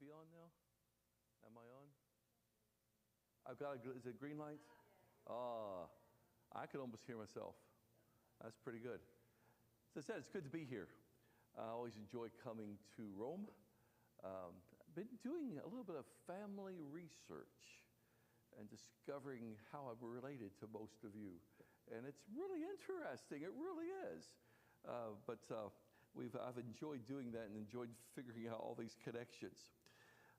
be on now? Am I on? I've got is it green light? I could almost hear myself. That's pretty good. As I said, it's good to be here. I always enjoy coming to Rome. I've been doing a little bit of family research and discovering how I'm related to most of you. And it's really interesting. It really is. I've enjoyed doing that and enjoyed figuring out all these connections.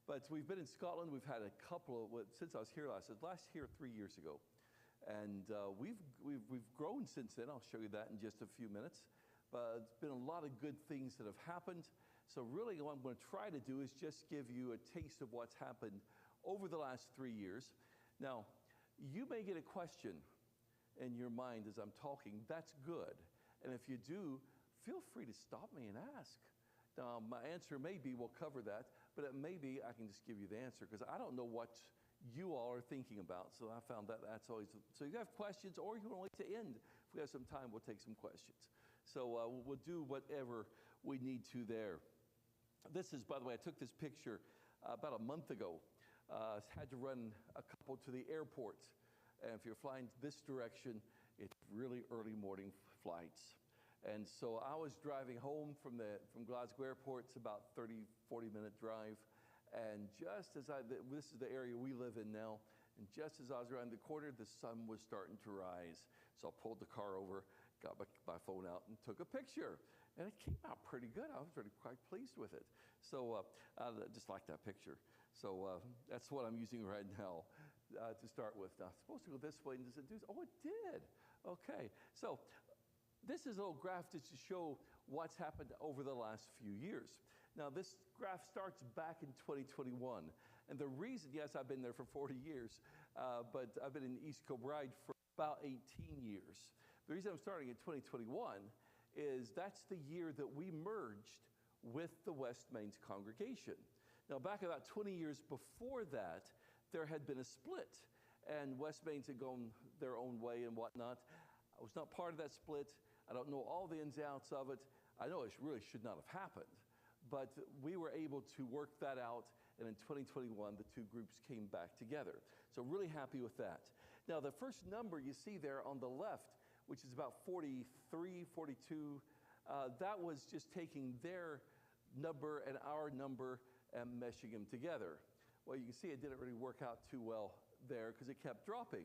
But we've been in Scotland. We've had a couple of, since I was here last here 3 years ago. And we've grown since then. I'll show you that in just a few minutes. But it's been a lot of good things that have happened. So really what I'm going to try to do is just give you a taste of what's happened over the last 3 years. Now, you may get a question in your mind as I'm talking. That's good. And if you do, feel free to stop me and ask. Now, my answer may be we'll cover that, but it may be I can just give you the answer because I don't know what you all are thinking about. So I found that that's always, so you have questions or you want to wait to end. If we have some time, we'll take some questions. So we'll do whatever we need to there. This is, by the way, I took this picture about a month ago. Had to run a couple to the airport. And if you're flying this direction, it's really early morning flights. And so I was driving home from Glasgow Airport. It's about 30, 40-minute drive. And just as this is the area we live in now, and just as I was around the corner, the sun was starting to rise. So I pulled the car over, got my phone out, and took a picture. And it came out pretty good. I was really quite pleased with it. So I just like that picture. So that's what I'm using right now to start with. Now, it's supposed to go this way, and does it do? Oh, it did. Okay. So this is a little graph just to show what's happened over the last few years. Now, this graph starts back in 2021. And the reason, yes, I've been there for 40 years, but I've been in East Kilbride for about 18 years. The reason I'm starting in 2021 is that's the year that we merged with the West Mains congregation. Now, back about 20 years before that, there had been a split, and West Mains had gone their own way and whatnot. I was not part of that split. I don't know all the ins and outs of it. I know it really should not have happened, but we were able to work that out, and in 2021, the two groups came back together. So really happy with that. Now, the first number you see there on the left, which is about 43, 42, that was just taking their number and our number and meshing them together. Well, you can see it didn't really work out too well there because it kept dropping.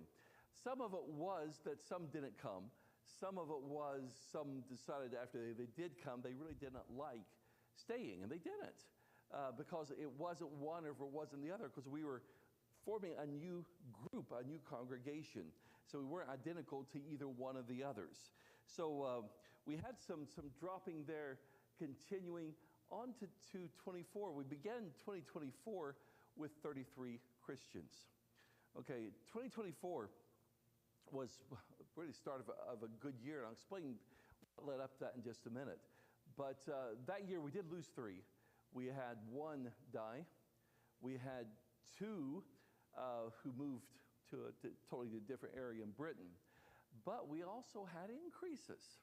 Some of it was that some didn't come. Some of it was some decided after they did come, they really didn't like staying, and they didn't because it wasn't one or it wasn't the other because we were forming a new group, a new congregation. So we weren't identical to either one of the others. So we had some dropping there continuing on to 24. We began 2024 with 33 Christians. Okay, 2024 was really the start of a good year, and I'll explain what led up to that in just a minute. But that year we did lose 3. We had 1 die. We had 2 who moved to a totally different area in Britain. But we also had increases.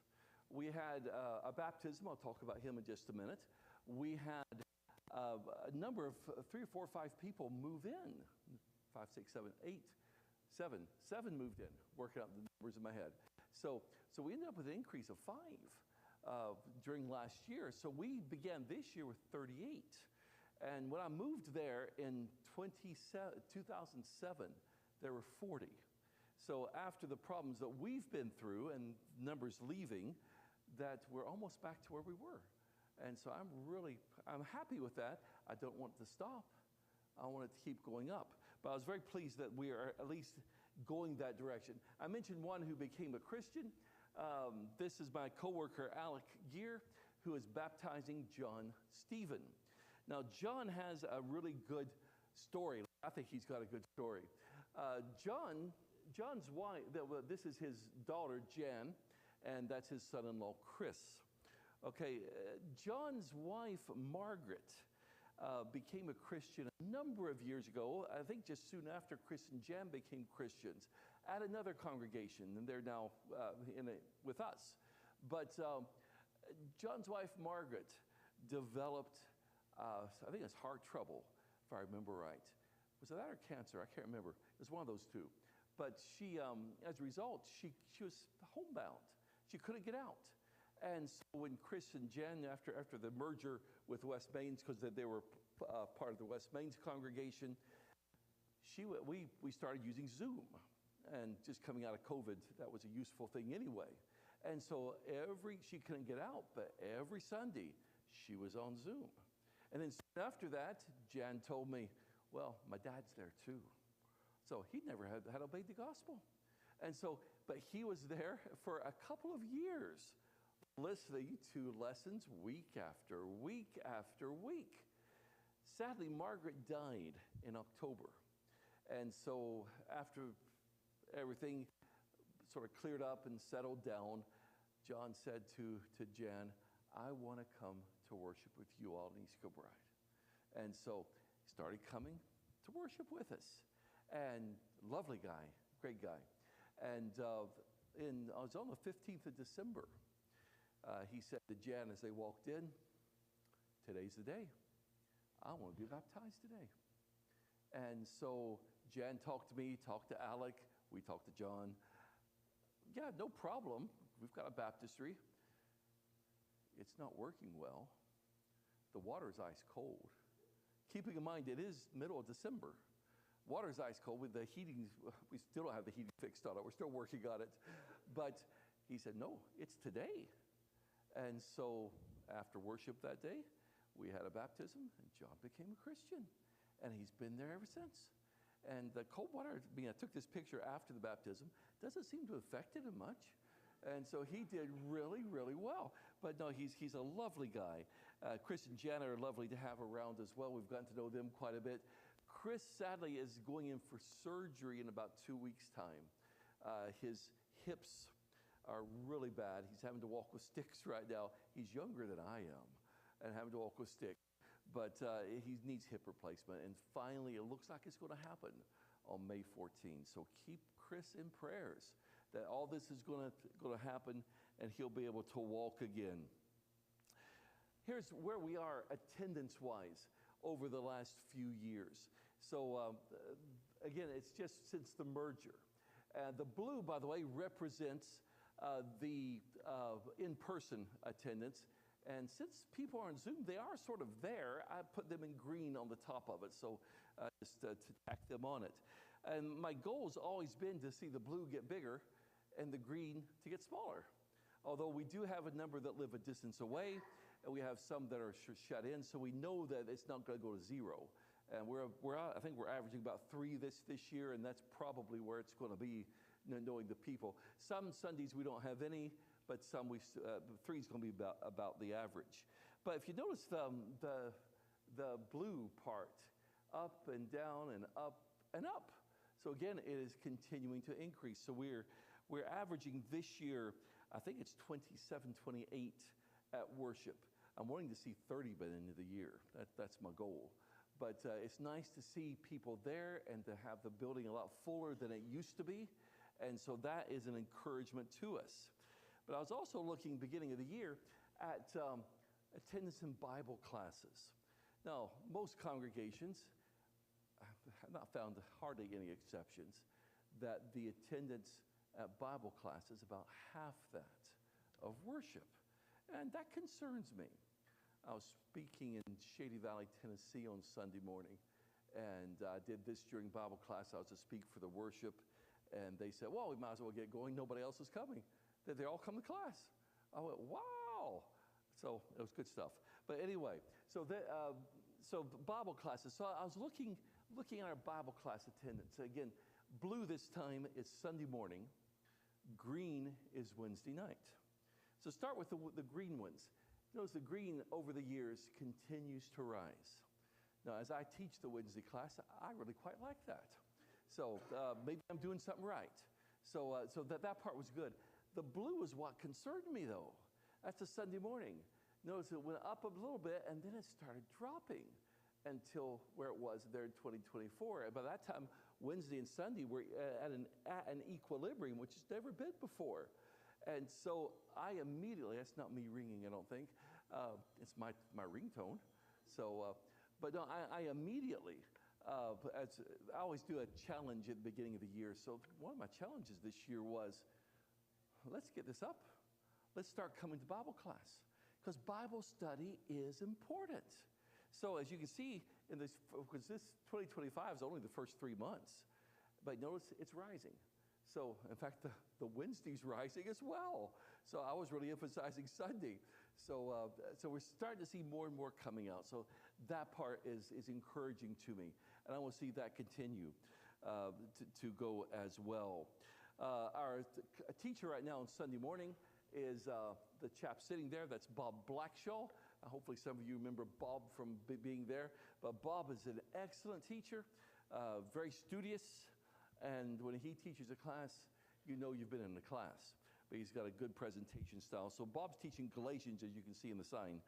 We had a baptism. I'll talk about him in just a minute. We had a number of 3 or 4 or 5 people move in. 5, 6, 7, 8. 7 moved in, working out the numbers in my head. So we ended up with an increase of 5 during last year. So we began this year with 38. And when I moved there in 2007, there were 40. So after the problems that we've been through and numbers leaving, that we're almost back to where we were. And so I'm happy with that. I don't want it to stop. I want it to keep going up. But I was very pleased that we are at least going that direction. I mentioned one who became a Christian. This is my coworker, Alec Gear, who is baptizing John Stephen. Now, John has a really good story. I think he's got a good story. John's wife, this is his daughter, Jan, and that's his son-in-law, Chris. Okay, John's wife, Margaret, became a Christian a number of years ago. I think just soon after Chris and Jan became Christians at another congregation, and they're now with us. But John's wife, Margaret, developed, I think it's heart trouble if I remember right. Was it that or cancer? I can't remember. It was one of those two. But she, as a result, she was homebound. She couldn't get out. And so when Chris and Jen, after the merger with West Mains, because they were part of the West Mains congregation, we started using Zoom. And just coming out of COVID, that was a useful thing anyway. And so she couldn't get out, but every Sunday she was on Zoom. And then soon after that, Jan told me, well, my dad's there too. So he never had obeyed the gospel. And so, but he was there for a couple of years, listening to lessons week after week after week. Sadly, Margaret died in October. And so after everything sort of cleared up and settled down, John said to Jan, I want to come to worship with you all in East Kilbride. And so he started coming to worship with us. And lovely guy, great guy. And I was on the 15th of December. He said to Jan as they walked in, today's the day. I want to be baptized today. And so Jan talked to me, talked to Alec, we talked to John. Yeah, no problem. We've got a baptistry. It's not working well. The water is ice cold. Keeping in mind, it is middle of December. Water is ice cold with the heating. We still don't have the heating fixed on it. We're still working on it. But he said, no, it's today. And so after worship that day, we had a baptism, and John became a Christian. And he's been there ever since. And the cold water, I took this picture after the baptism, doesn't seem to have affected him much. And so he did really, really well. But no, he's a lovely guy. Chris and Jan are lovely to have around as well. We've gotten to know them quite a bit. Chris, sadly, is going in for surgery in about 2 weeks' time. His hips are really bad. He's having to walk with sticks right now. He's younger than I am and having to walk with sticks. But he needs hip replacement. And finally, it looks like it's going to happen on May 14th. So keep Chris in prayers that all this is going to happen and he'll be able to walk again. Here's where we are attendance-wise over the last few years. So again, it's just since the merger. The blue, by the way, represents the in-person attendance. And since people are on Zoom, they are sort of there. I put them in green on the top of it, so just to tack them on it. And my goal has always been to see the blue get bigger and the green to get smaller. Although we do have a number that live a distance away, and we have some that are shut in, so we know that it's not going to go to zero. And I think we're averaging about 3 this year, and that's probably where it's going to be, knowing the people. Some Sundays we don't have any, but some 3 is going to be about the average. But if you notice the blue part, up and down and up and up. So again, it is continuing to increase. So we're averaging this year, I think it's 27, 28 at worship. I'm wanting to see 30 by the end of the year. That's my goal. But it's nice to see people there and to have the building a lot fuller than it used to be. And so that is an encouragement to us. But I was also looking, beginning of the year, at attendance in Bible classes. Now, most congregations, I've not found hardly any exceptions, that the attendance at Bible class is about half that of worship. And that concerns me. I was speaking in Shady Valley, Tennessee on Sunday morning, and I did this during Bible class. I was to speak for the worship, and they said, well, we might as well get going. Nobody else is coming. They all come to class. I went, wow. So it was good stuff. But anyway, so Bible classes. So I was looking at our Bible class attendance. Again, blue this time is Sunday morning. Green is Wednesday night. So start with the green ones. Notice the green over the years continues to rise. Now, as I teach the Wednesday class, I really quite like that. So maybe I'm doing something right. So that part was good. The blue is what concerned me, though. That's a Sunday morning. Notice it went up a little bit, and then it started dropping until where it was there in 2024. And by that time, Wednesday and Sunday were at an equilibrium, which has never been before. And so I immediately, that's not me ringing, I don't think. It's my ringtone. So, But no, I immediately, as I always do a challenge at the beginning of the year. So one of my challenges this year was, let's get this up. Let's start coming to Bible class, because Bible study is important. So as you can see in this, because this 2025 is only the first 3 months, but notice it's rising. So in fact, the Wednesday's rising as well. So I was really emphasizing Sunday. So we're starting to see more and more coming out. So that part is encouraging to me, and I will see that continue to go as well. Our teacher right now on Sunday morning is the chap sitting there. That's Bob Blackshaw. Hopefully some of you remember Bob from being there. But Bob is an excellent teacher, very studious. And when he teaches a class, you know you've been in the class. But he's got a good presentation style. So Bob's teaching Galatians, as you can see in the sign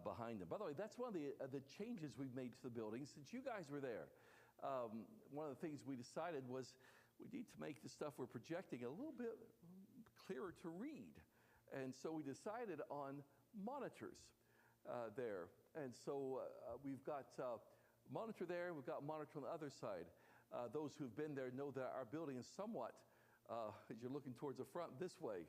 behind him. By the way, that's one of the changes we've made to the building since you guys were there. One of the things we decided was we need to make the stuff we're projecting a little bit clearer to read. And so we decided on monitors there. And so we've got monitor there, we've got monitor on the other side. Those who've been there know that our building is somewhat, as you're looking towards the front, this way.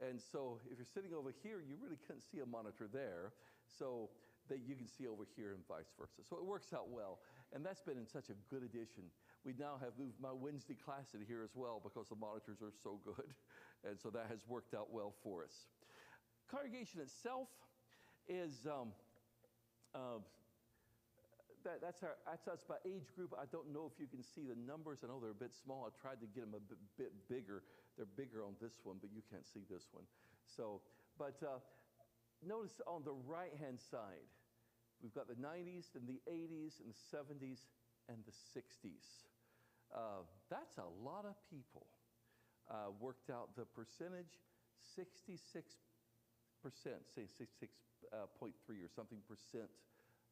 And so if you're sitting over here, you really couldn't see a monitor there, so that you can see over here and vice versa. So it works out well, and that's been in such a good addition. We now have moved my Wednesday class in here as well because the monitors are so good, and so that has worked out well for us. Congregation itself is that's us by age group. I don't know if you can see the numbers. I know they're a bit small. I tried to get them a bit bigger. They're bigger on this one, but you can't see this one. So, but notice on the right-hand side, we've got the 90s and the 80s and the 70s and the 60s. That's a lot of people. Worked out the percentage, 66%, say 66.3 or something percent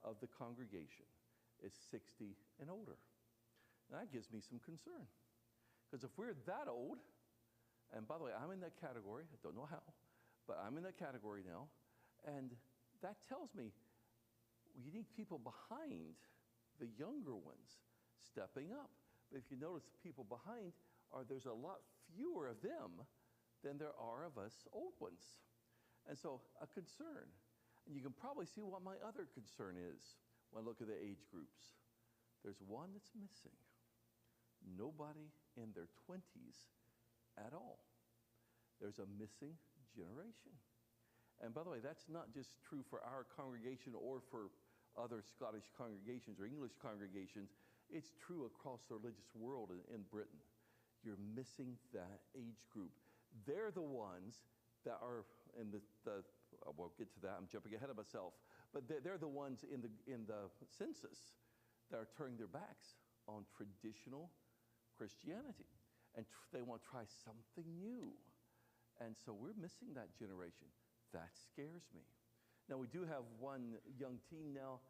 of the congregation is 60 and older. Now, that gives me some concern, because if we're that old, and by the way, I'm in that category, I don't know how, but I'm in that category now, and that tells me we need people behind the younger ones stepping up. But if you notice, the people behind there's a lot fewer of them than there are of us old ones. And so a concern. And you can probably see what my other concern is when I look at the age groups. There's one that's missing. Nobody in their 20s at all. There's a missing generation. And by the way, that's not just true for our congregation or for other Scottish congregations or English congregations. It's true across the religious world in Britain. You're missing that age group. They're the ones that are in we'll get to that. I'm jumping ahead of myself. But they're the ones in the census that are turning their backs on traditional Christianity. And they want to try something new. And so we're missing that generation. That scares me. Now, we do have one young teen now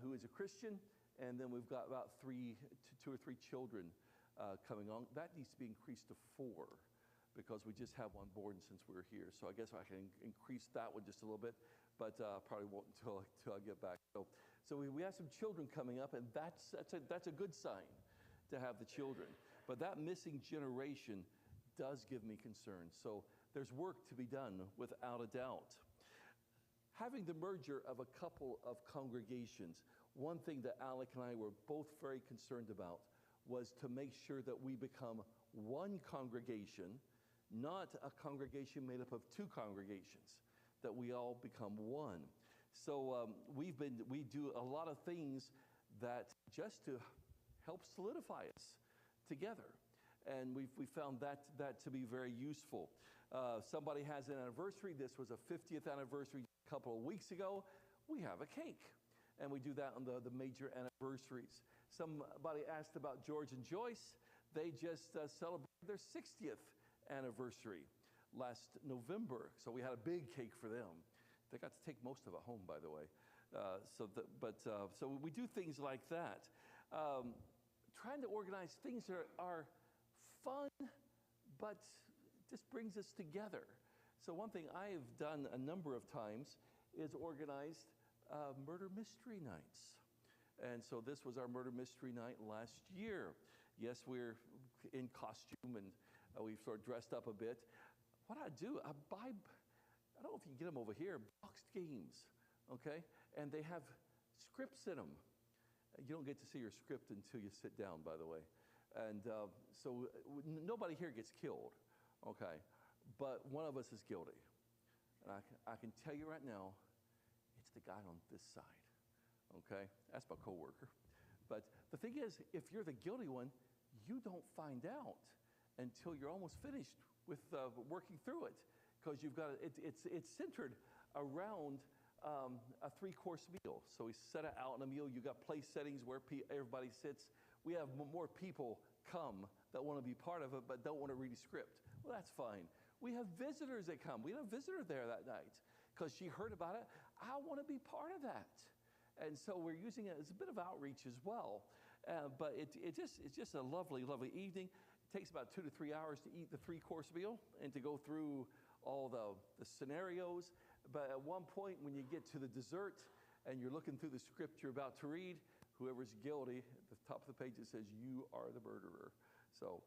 who is a Christian, and then we've got about two or three children coming on. That needs to be increased to 4, because we just have one born since we were here. So I guess I can increase that one just a little bit, but probably won't until I get back. So we have some children coming up, and that's a good sign to have the children. But that missing generation does give me concern. So there's work to be done, without a doubt. Having the merger of a couple of congregations, one thing that Alec and I were both very concerned about was to make sure that we become one congregation, not a congregation made up of 2 congregations, that we all become one. So we do a lot of things that just to help solidify us together. And we found that to be very useful. Somebody has an anniversary. This was a 50th anniversary a couple of weeks ago. We have a cake. And we do that on the major anniversaries. Somebody asked about George and Joyce. They just celebrated their 60th anniversary last November. So we had a big cake for them. They got to take most of it home, by the way. So we do things like that. Trying to organize things that are fun, but just brings us together. So one thing I have done a number of times is organized murder mystery nights. And so this was our murder mystery night last year. Yes, we're in costume, and we've sort of dressed up a bit. What I do, I buy, I don't know if you can get them over here, boxed games, okay? And they have scripts in them. You don't get to see your script until you sit down, by the way. And so nobody here gets killed, okay? But one of us is guilty. And I can tell you right now, it's the guy on this side, okay? That's my coworker. But the thing is, if you're the guilty one, you don't find out until you're almost finished with working through it, because you've got it's centered around a three-course meal. So we set it out in a meal. You got place settings where everybody sits. We have more people come that want to be part of it but don't want to read a script. Well, that's fine. We have visitors that come. We had a visitor there that night because she heard about it. I want to be part of that. And so we're using it as a bit of outreach as well. But it's just a lovely, lovely evening. It takes about 2 to 3 hours to eat the three-course meal and to go through all the scenarios. But at one point, when you get to the dessert and you're looking through the script you're about to read, whoever's guilty, at the top of the page it says, "You are the murderer." So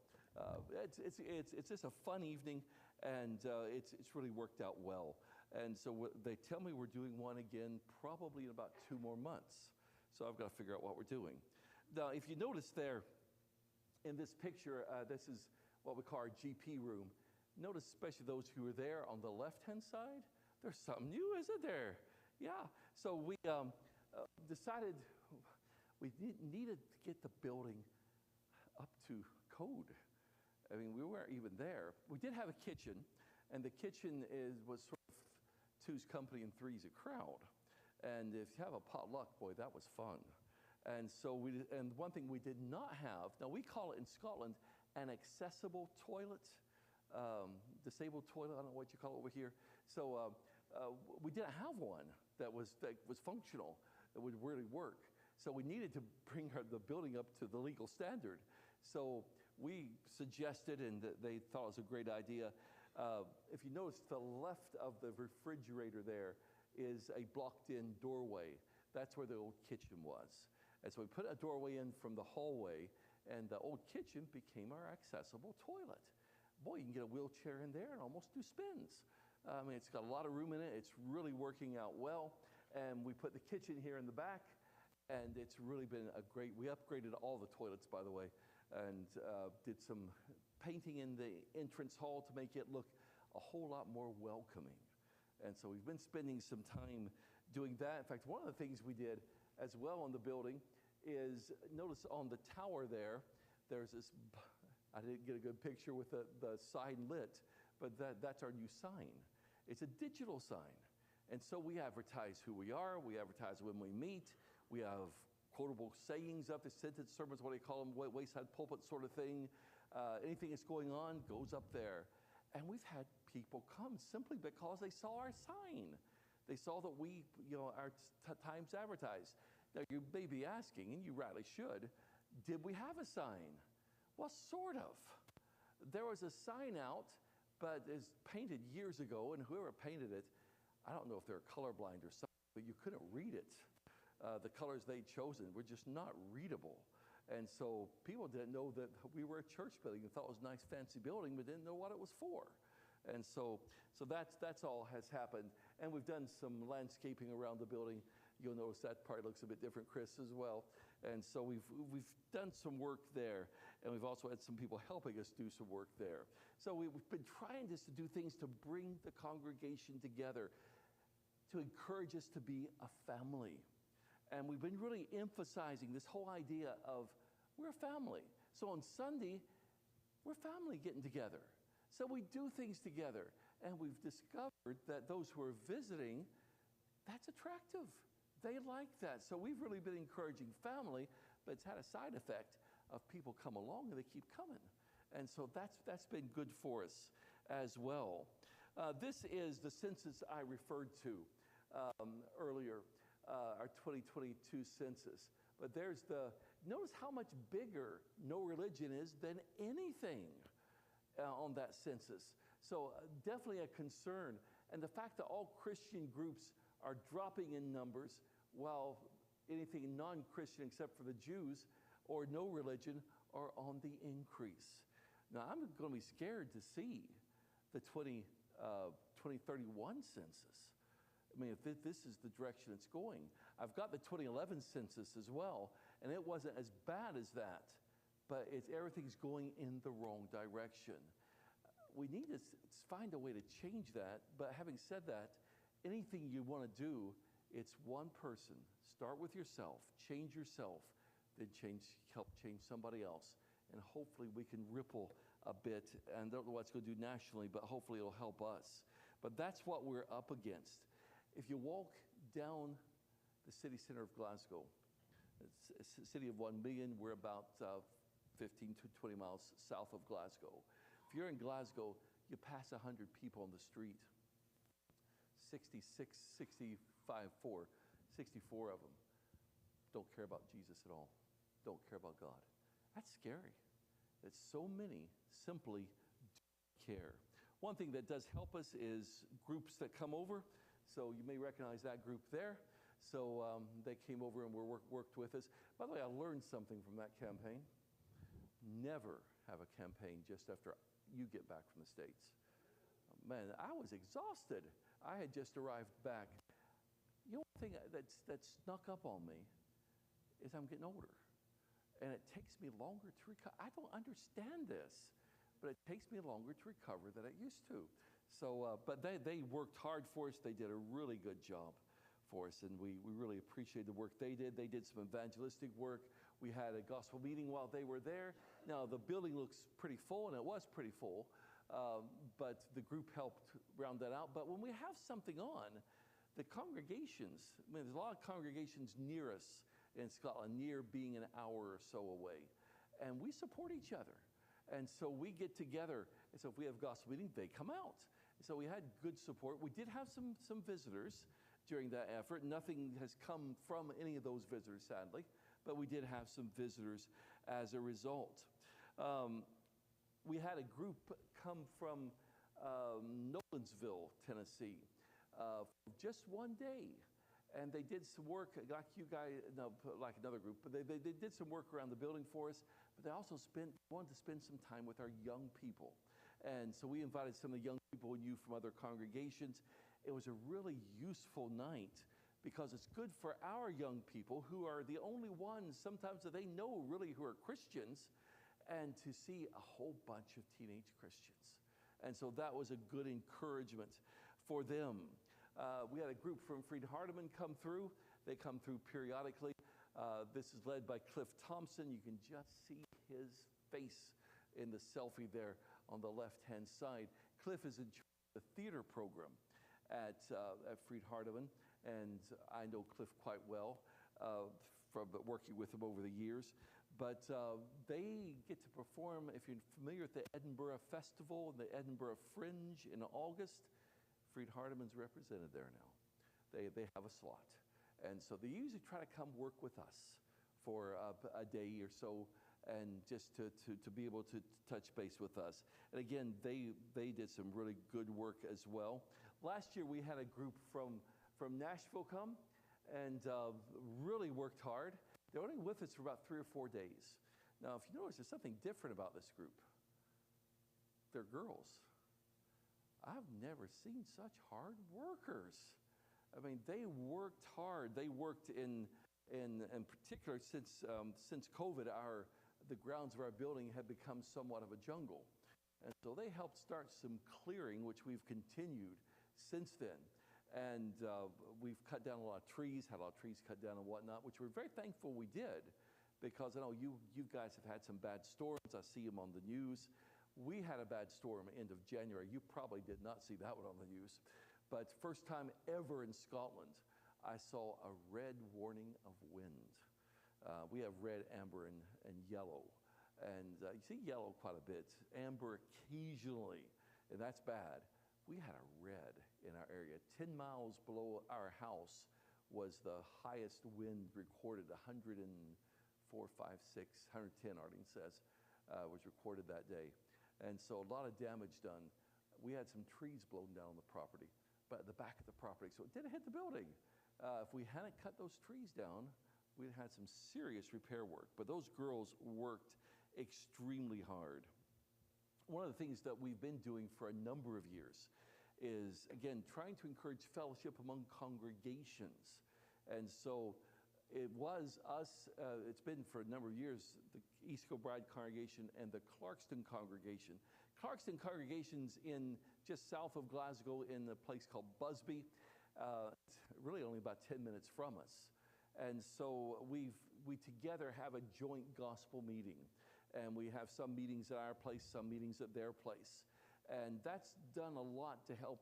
it's just a fun evening, and it's really worked out well. And so they tell me we're doing one again probably in about 2 more months. So I've got to figure out what we're doing. Now, if you notice there in this picture, this is what we call our GP room. Notice especially those who are there on the left-hand side. There's something new, isn't there? Yeah. So we decided we needed to get the building up to code. I mean, we weren't even there. We did have a kitchen, and the kitchen was sort of two's company and three's a crowd. And if you have a potluck, boy, that was fun. And so and one thing we did not have, now we call it in Scotland an accessible toilet, disabled toilet, I don't know what you call it over here. So we didn't have one that was functional, that would really work. So we needed to bring the building up to the legal standard. So we suggested, and they thought it was a great idea. If you notice, to the left of the refrigerator there is a blocked-in doorway. That's where the old kitchen was. And so we put a doorway in from the hallway, and the old kitchen became our accessible toilet. Boy, you can get a wheelchair in there and almost do spins. I mean, it's got a lot of room in it. It's really working out well. And we put the kitchen here in the back, and it's really been we upgraded all the toilets, by the way, and did some painting in the entrance hall to make it look a whole lot more welcoming. And so we've been spending some time doing that. In fact, one of the things we did as well on the building is, notice on the tower there's this, I didn't get a good picture with the sign lit, but that's our new sign. It's a digital sign. And so we advertise who we are, we advertise when we meet, we have quotable sayings up, the sentence sermons, what do you call them, wayside pulpit sort of thing. Anything that's going on goes up there. And we've had people come simply because they saw our sign. They saw that we, our Times advertised. Now, you may be asking, and you rightly should, did we have a sign? Well, sort of. There was a sign out, but it's painted years ago, and whoever painted it, I don't know if they're colorblind or something, but you couldn't read it. The colors they'd chosen were just not readable. And so people didn't know that we were a church building and thought it was a nice fancy building, but didn't know what it was for. And so that's all has happened. And we've done some landscaping around the building. You'll notice that part looks a bit different, Chris, as well. And so we've done some work there. And we've also had some people helping us do some work there. So we've been trying just to do things to bring the congregation together, to encourage us to be a family. And we've been really emphasizing this whole idea of we're a family. So on Sunday, we're family getting together. So we do things together. And we've discovered that those who are visiting, that's attractive. They like that. So we've really been encouraging family, but it's had a side effect of people come along and they keep coming. And so that's been good for us as well. This is the census I referred to earlier. Our 2022 census. But notice how much bigger no religion is than anything on that census. So definitely a concern. And the fact that all Christian groups are dropping in numbers while anything non-Christian except for the Jews or no religion are on the increase. Now, I'm going to be scared to see the 2031 census. I mean, if this is the direction it's going. I've got the 2011 census as well, and it wasn't as bad as that, but everything's going in the wrong direction. We need to find a way to change that, but having said that, anything you want to do, it's one person. Start with yourself, change yourself, then help change somebody else. And hopefully we can ripple a bit, and I don't know what it's going to do nationally, but hopefully it'll help us. But that's what we're up against. If you walk down the city center of Glasgow, it's a city of 1 million, we're about 15 to 20 miles south of Glasgow. If you're in Glasgow, you pass 100 people on the street. 64 of them don't care about Jesus at all, don't care about God. That's scary. That so many simply don't care. One thing that does help us is groups that come over. So you may recognize that group there. So they came over and worked with us. By the way, I learned something from that campaign. Never have a campaign just after you get back from the States. Man, I was exhausted. I had just arrived back. You know, one thing that snuck up on me is I'm getting older. And it takes me longer to recover. I don't understand this, but it takes me longer to recover than it used to. So, but they worked hard for us. They did a really good job for us, and we really appreciate the work they did. They did some evangelistic work. We had a gospel meeting while they were there. Now, the building looks pretty full, and it was pretty full, but the group helped round that out. But when we have something on, the congregations, I mean, there's a lot of congregations near us in Scotland, near being an hour or so away, and we support each other. And so we get together, and so if we have gospel meeting, they come out. And so we had good support. We did have some visitors during that effort. Nothing has come from any of those visitors, sadly, but we did have some visitors as a result. We had a group come from Nolensville, Tennessee, for just one day. And they did some work, like you guys, no, like another group, but they did some work around the building for us, but they also wanted to spend some time with our young people. And so we invited some of the young people and you from other congregations. It was a really useful night because it's good for our young people who are the only ones sometimes that they know really who are Christians, and to see a whole bunch of teenage Christians. And so that was a good encouragement for them. We had a group from Freed Hardeman come through. They come through periodically. This is led by Cliff Thompson. You can just see his face in the selfie there on the left-hand side. Cliff is in charge of the theater program at Freed Hardeman, and I know Cliff quite well from working with him over the years. But they get to perform, if you're familiar with the Edinburgh Festival and the Edinburgh Fringe in August, Freed Hardeman's represented there now. They have a slot. And so they usually try to come work with us for a day or so, and just to be able to touch base with us. And again, they did some really good work as well. Last year we had a group from Nashville come and really worked hard. They're only with us for about 3 or 4 days. Now, if you notice, there's something different about this group. They're girls. I've never seen such hard workers. I mean, they worked hard. They worked in particular since COVID, the grounds of our building had become somewhat of a jungle. And so they helped start some clearing, which we've continued since then. And we've cut down a lot of trees, had a lot of trees cut down and whatnot, which we're very thankful we did, because I know you guys have had some bad storms. I see them on the news. We had a bad storm end of January. You probably did not see that one on the news. But first time ever in Scotland, I saw a red warning of wind. We have red, amber, and yellow. And you see yellow quite a bit, amber occasionally, and that's bad. We had a red in our area. 10 miles below our house was the highest wind recorded, 104, 5, 6, 110, Arlene says, was recorded that day. And so a lot of damage done. We had some trees blown down on the property, but at the back of the property, so it didn't hit the building. If we hadn't cut those trees down, we had some serious repair work, but those girls worked extremely hard. One of the things that we've been doing for a number of years is, again, trying to encourage fellowship among congregations. And so it was us, it's been for a number of years, the East Kilbride congregation and the Clarkston congregation. Clarkston congregation's in just south of Glasgow in a place called Busby. It's really only about 10 minutes from us. And so we together have a joint gospel meeting. And we have some meetings at our place, some meetings at their place. And that's done a lot to help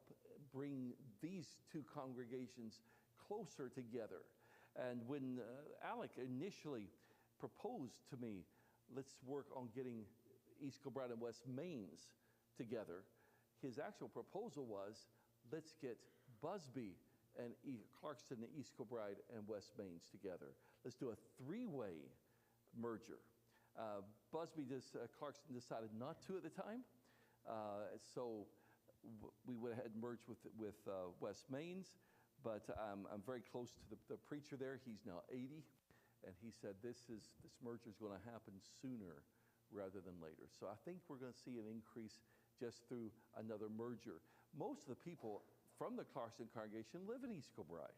bring these two congregations closer together. And when Alec initially proposed to me, let's work on getting East Kilbride and West Mains together, his actual proposal was, let's get Busby and Clarkston and East Kilbride and West Mains together. Let's do a three-way merger. Clarkston decided not to at the time, so we went ahead and merged with West Mains, but I'm very close to the preacher there. He's now 80, and he said this merger is going to happen sooner rather than later. So I think we're going to see an increase just through another merger. Most of the people from the Clarkston congregation live in East Kilbride.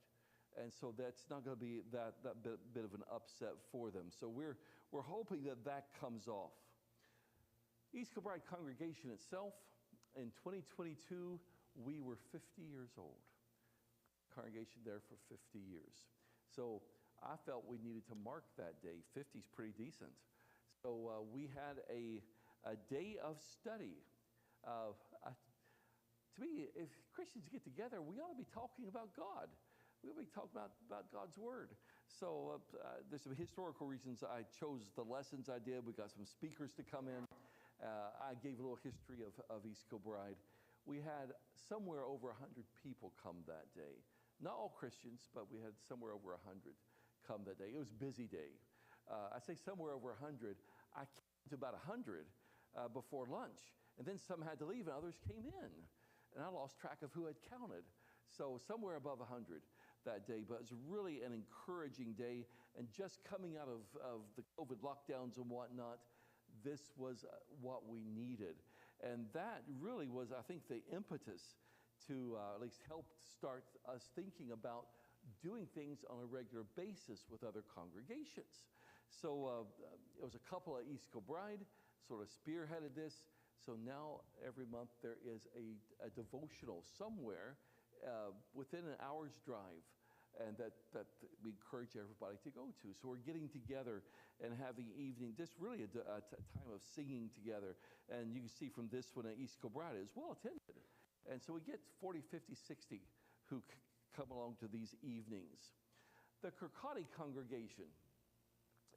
And so that's not going to be that bit of an upset for them. So we're hoping that comes off. East Kilbride congregation itself, in 2022, we were 50 years old. Congregation there for 50 years. So I felt we needed to mark that day. 50 is pretty decent. So we had a day of study. To me, if Christians get together, we ought to be talking about God. We'll be talking about God's Word. So there's some historical reasons I chose the lessons I did. We got some speakers to come in. I gave a little history of East Kilbride. We had somewhere over 100 people come that day. Not all Christians, but we had somewhere over 100 come that day. It was a busy day. I say somewhere over 100. I came to about 100 before lunch. And then some had to leave and others came in. And I lost track of who had counted. So somewhere above 100 that day, but it was really an encouraging day. And just coming out of the COVID lockdowns and whatnot, this was what we needed. And that really was, I think, the impetus to at least help start us thinking about doing things on a regular basis with other congregations. So it was a couple at East Kilbride sort of spearheaded this. So now every month there is a devotional somewhere within an hour's drive, and that we encourage everybody to go to. So we're getting together and having evening, just really a time of singing together. And you can see from this one at East Kilbride is well attended. And so we get 40, 50, 60 who come along to these evenings. The Kirkcaldy congregation,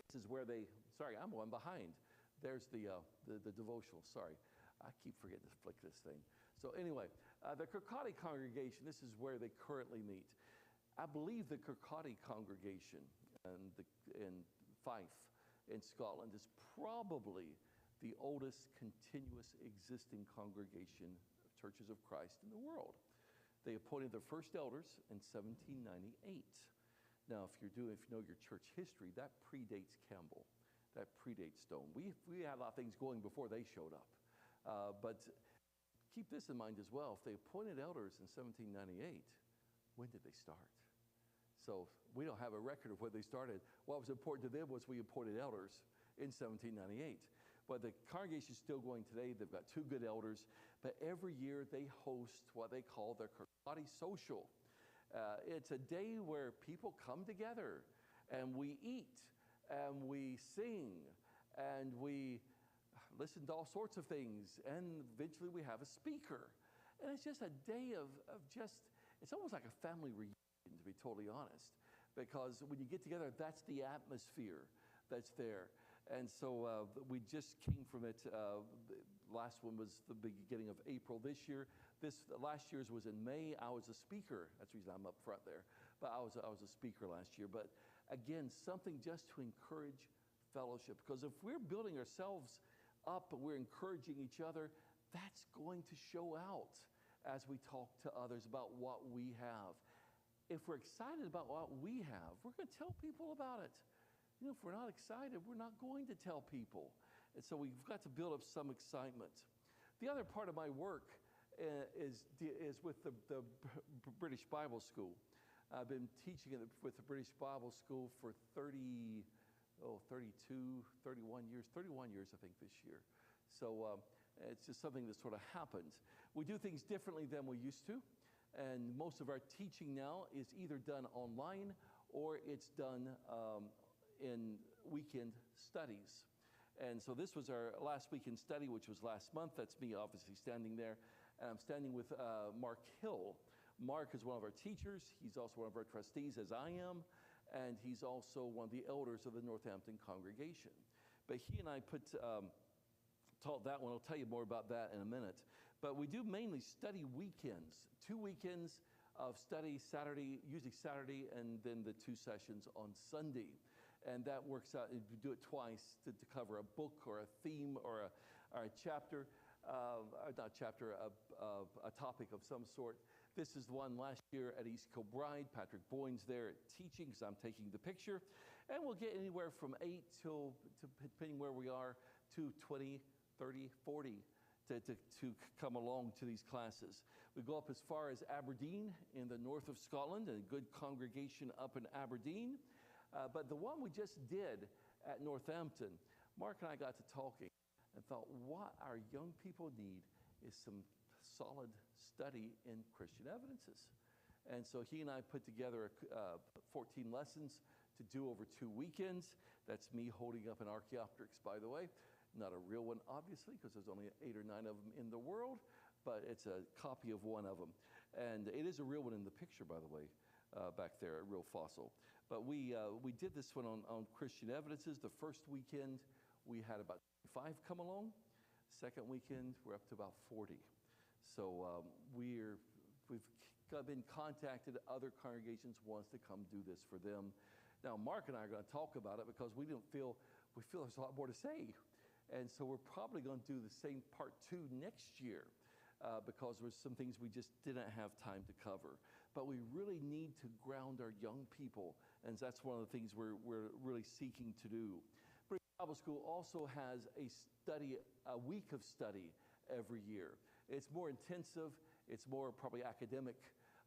this is where I'm one behind. There's the devotional, sorry. I keep forgetting to flick this thing. So anyway, the Kirkcaldy congregation, this is where they currently meet. I believe the Kirkcaldy congregation in Fife in Scotland is probably the oldest continuous existing congregation of Churches of Christ in the world. They appointed their first elders in 1798. Now, if you know your church history, that predates Campbell. That predates Stone. We had a lot of things going before they showed up. But keep this in mind as well. If they appointed elders in 1798, when did they start? So we don't have a record of when they started. What was important to them was we appointed elders in 1798. But the congregation is still going today. They've got two good elders. But every year they host what they call their Kirkcaldy Social. It's a day where people come together and we eat and we sing and we listen to all sorts of things, and eventually we have a speaker. And it's just a day of it's almost like a family reunion, to be totally honest, because when you get together, that's the atmosphere that's there. And so we just came from it. Last one was the beginning of April this year. Last year's was in May. I was a speaker. That's the reason I'm up front there. But I was a speaker last year. But again, something just to encourage fellowship, because if we're building ourselves up and we're encouraging each other, that's going to show out as we talk to others about what we have. If we're excited about what we have, we're going to tell people about it. if we're not excited, we're not going to tell people. And so we've got to build up some excitement. The other part of my work is with the British Bible School. I've been teaching with the British Bible School for 31 years, I think, this year. So it's just something that sort of happens. We do things differently than we used to, and most of our teaching now is either done online or it's done in weekend studies. And so this was our last weekend study, which was last month. That's me obviously standing there. And I'm standing with Mark Hill. Mark is one of our teachers. He's also one of our trustees, as I am. And he's also one of the elders of the Northampton congregation. But he and I taught that one. I'll tell you more about that in a minute. But we do mainly study weekends. 2 weekends of study, usually Saturday, and then the 2 sessions on Sunday. And that works out, you do it twice to cover a book or a theme or a chapter, not chapter, a topic of some sort. This is the one last year at East Kilbride. Patrick Boyne's there teaching because I'm taking the picture. And we'll get anywhere from 8 to depending where we are, to 20, 30, 40 to come along to these classes. We go up as far as Aberdeen in the north of Scotland, a good congregation up in Aberdeen. But the one we just did at Northampton, Mark and I got to talking and thought, what our young people need is some solid study in Christian evidences. And so he and I put together 14 lessons to do over 2 weekends. That's me holding up an Archaeopteryx, by the way. Not a real one, obviously, because there's only 8 or 9 of them in the world, but it's a copy of one of them. And it is a real one in the picture, by the way, back there, a real fossil. But we did this one on Christian evidences. The first weekend, we had about 5 come along. Second weekend, we're up to about 40. So we've been contacted. Other congregations wants to come do this for them. Now, Mark and I are going to talk about it because we feel there's a lot more to say. And so we're probably going to do the same part 2 next year because there's some things we just didn't have time to cover. But we really need to ground our young people, and that's one of the things we're really seeking to do. British Bible School also has a week of study every year. It's more intensive. It's more probably academic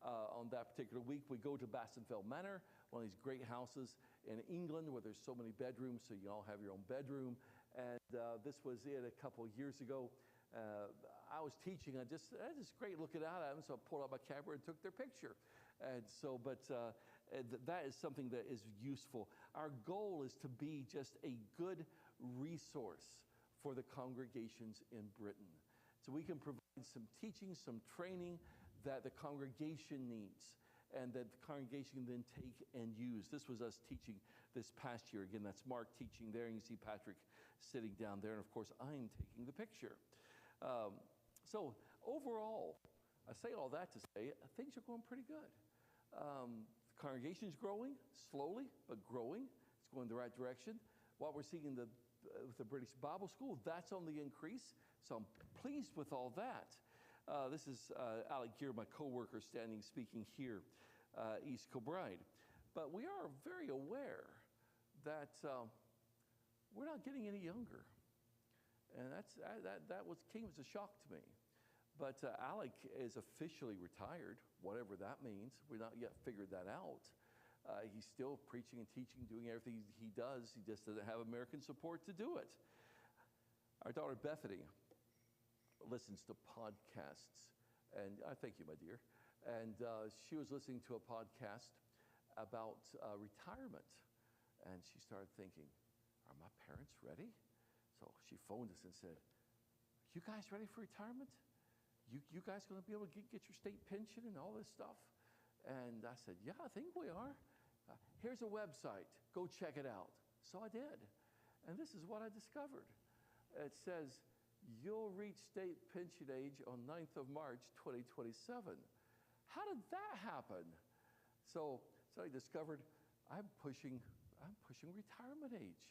on that particular week. We go to Bassenfeld Manor, one of these great houses in England where there's so many bedrooms, so you all have your own bedroom. And this was it a couple of years ago. I was teaching. I just great looking out at them, so I pulled out my camera and took their picture. And so, but that is something that is useful. Our goal is to be just a good resource for the congregations in Britain. So we can provide some teaching, some training that the congregation needs, and that the congregation can then take and use. This was us teaching this past year. Again, that's Mark teaching there, and you see Patrick sitting down there, and of course, I'm taking the picture. So overall, I say all that to say things are going pretty good. The congregation is growing, slowly, but growing. It's going the right direction. What we're seeing with the British Bible School, that's on the increase. So I'm pleased with all that. This is Alec Gear, my co-worker, speaking here, East Kilbride. But we are very aware that we're not getting any younger. And that came as a shock to me. But Alec is officially retired, whatever that means. We've not yet figured that out. He's still preaching and teaching, doing everything he does. He just doesn't have American support to do it. Our daughter Bethany listens to podcasts. And I thank you, my dear. And she was listening to a podcast about retirement. And she started thinking, are my parents ready? So she phoned us and said, you guys ready for retirement? You guys going to be able to get your state pension and all this stuff? And I said, yeah, I think we are. Here's a website. Go check it out. So I did. And this is what I discovered. It says, you'll reach state pension age on 9th of March, 2027. How did that happen? So I discovered I'm pushing retirement age.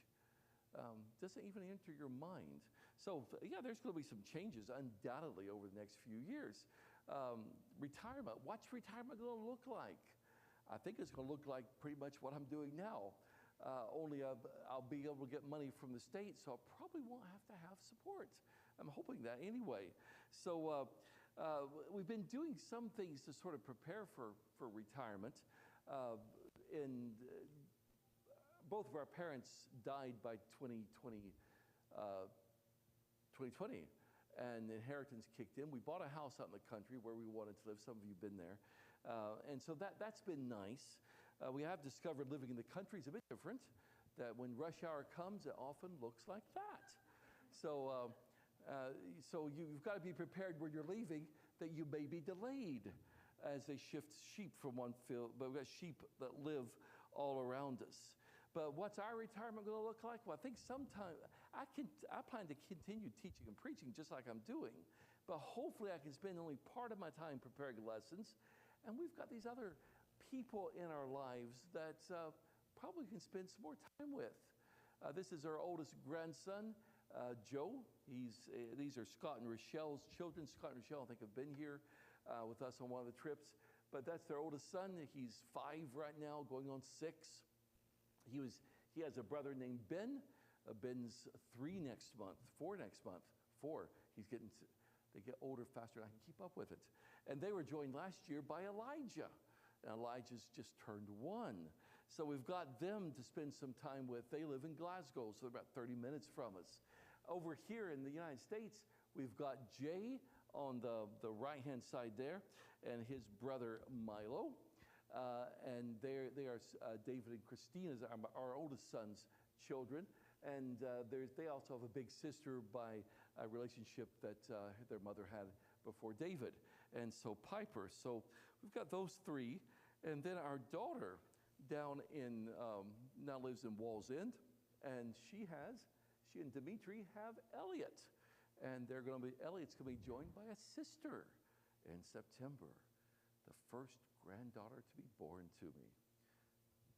Doesn't even enter your mind. So yeah, there's going to be some changes undoubtedly over the next few years. Retirement, what's retirement going to look like? I think it's going to look like pretty much what I'm doing now. only I'll be able to get money from the state, so I probably won't have to have support. I'm hoping that anyway. So we've been doing some things to sort of prepare for retirement. Both of our parents died by 2020, and inheritance kicked in. We bought a house out in the country where we wanted to live. Some of you have been there. And so that's been nice. We have discovered living in the country is a bit different, that when rush hour comes, it often looks like that. So you've got to be prepared when you're leaving that you may be delayed as they shift sheep from one field. But we've got sheep that live all around us. But what's our retirement going to look like? Well, I think sometime I plan to continue teaching and preaching just like I'm doing. But hopefully I can spend only part of my time preparing lessons. And we've got these other people in our lives that probably can spend some more time with. This is our oldest grandson, Joe. These are Scott and Rochelle's children. Scott and Rochelle, I think, have been here with us on one of the trips. But that's their oldest son. He's 5 right now, going on 6. He has a brother named Ben. Ben's 3 next month, 4 next month. 4. They get older faster than I can keep up with it. And they were joined last year by Elijah. And Elijah's just turned 1. So we've got them to spend some time with. They live in Glasgow, so they're about 30 minutes from us. Over here in the United States, we've got Jay on the right-hand side there, and his brother Milo. And they are David and Christina's, our oldest son's children. And they also have a big sister by a relationship that their mother had before David. And so Piper. So we've got those 3. And then our daughter down now lives in Walls End. And she and Dimitri have Elliot. And Elliot's going to be joined by a sister in September. The first granddaughter to be born to me.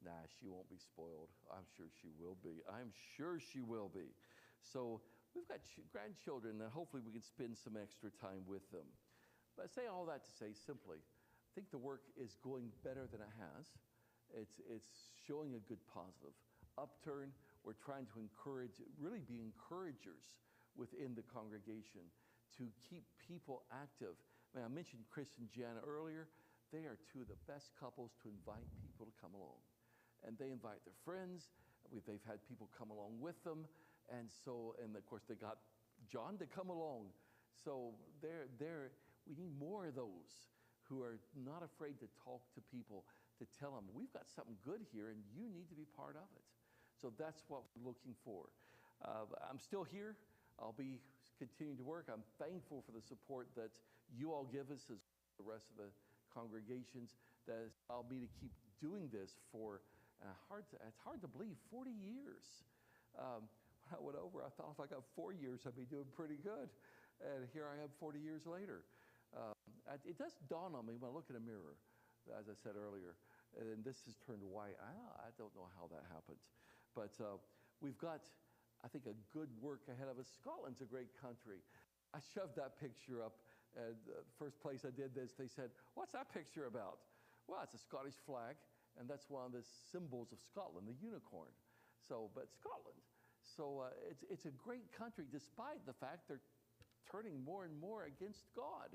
Nah, she won't be spoiled. I'm sure she will be. I'm sure she will be. So we've got grandchildren that hopefully we can spend some extra time with them. But I say all that to say simply, I think the work is going better than it has. It's showing a good positive upturn. We're trying to really be encouragers within the congregation to keep people active. I mentioned Chris and Jan earlier. They are 2 of the best couples to invite people to come along. And they invite their friends. They've had people come along with them. And of course, they got John to come along. So we need more of those who are not afraid to talk to people, to tell them, we've got something good here, and you need to be part of it. So that's what we're looking for. I'm still here. I'll be continuing to work. I'm thankful for the support that you all give us as the rest of the congregations that has allowed me to keep doing this for, it's hard to believe, 40 years. When I went over, I thought if I got 4 years, I'd be doing pretty good. And here I am 40 years later. It does dawn on me when I look in a mirror, as I said earlier, and this has turned white. I don't know how that happened. But we've got, I think, a good work ahead of us. Scotland's a great country. I shoved that picture up. And the first place I did this, they said, what's that picture about? Well, it's a Scottish flag, and that's one of the symbols of Scotland, the unicorn. But Scotland. So it's a great country, despite the fact they're turning more and more against God.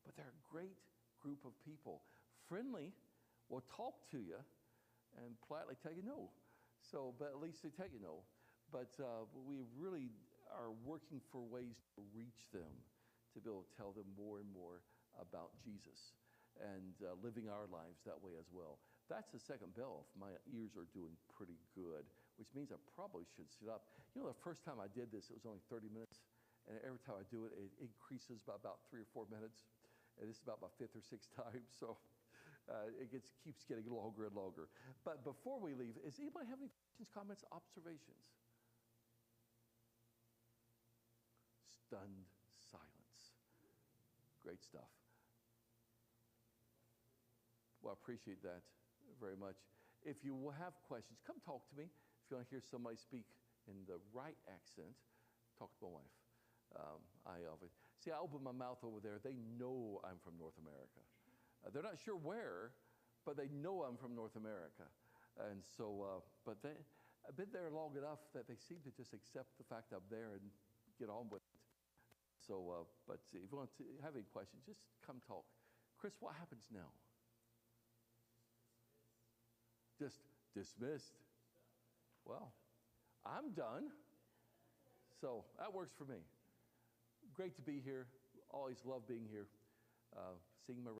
But they're a great group of people. Friendly, will talk to you, and politely tell you no. But at least they tell you no. But we really are working for ways to reach them, to be able to tell them more and more about Jesus and living our lives that way as well. That's the second bell. If my ears are doing pretty good, which means I probably should sit up. The first time I did this, it was only 30 minutes. And every time I do it, it increases by about 3 or 4 minutes. And this is about my 5th or 6th time. So it keeps getting longer and longer. But before we leave, does anybody have any questions, comments, observations? Stunned silence. Great stuff. Well, I appreciate that very much. If you will have questions, come talk to me. If you want to hear somebody speak in the right accent, talk to my wife. I open my mouth over there. They know I'm from North America. They're not sure where, but they know I'm from North America. And so, but I've been there long enough that they seem to just accept the fact I'm there and get on with it. So, but if you want to have any questions, just come talk. Chris, what happens now? Just dismissed. Well, I'm done. So that works for me. Great to be here. Always love being here. Seeing my